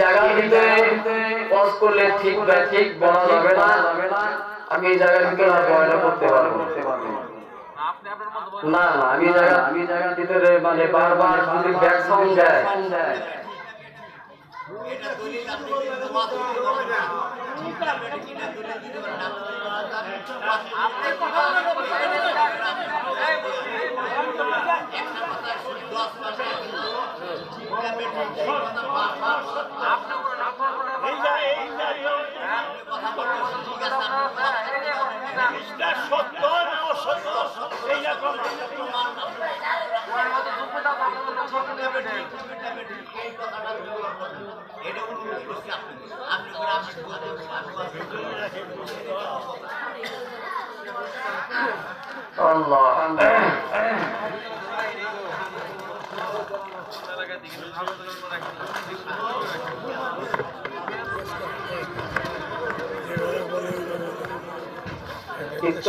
জায়গার ভিতরে পজ করলে ঠিক বা ঠিক বলা যাবে না। আমি এই জায়গার ভিতরে আর বয়না করতে পারবো না। আমি জায়গার ভিতরে মানে বারবার যদি ব্যাক সাউন্ড দেয় এটা দলিল আপনি কিন্তু মাত্র করবেন না। এটা দলিল দিতে পারেন না। আপনি কথা বলবেন একটা কথা 10 মাসে আপনি এই যায় কথা বলবেন ঠিক আছে আপনি এটা সত্য না অসত্য এই রকম প্রমাণ ওর মধ্যে দুঃখটা ভালো সত্য দেবে এই কথাটা এটা অনুরোধ করছি আপনি করে আপনি আল্লাহ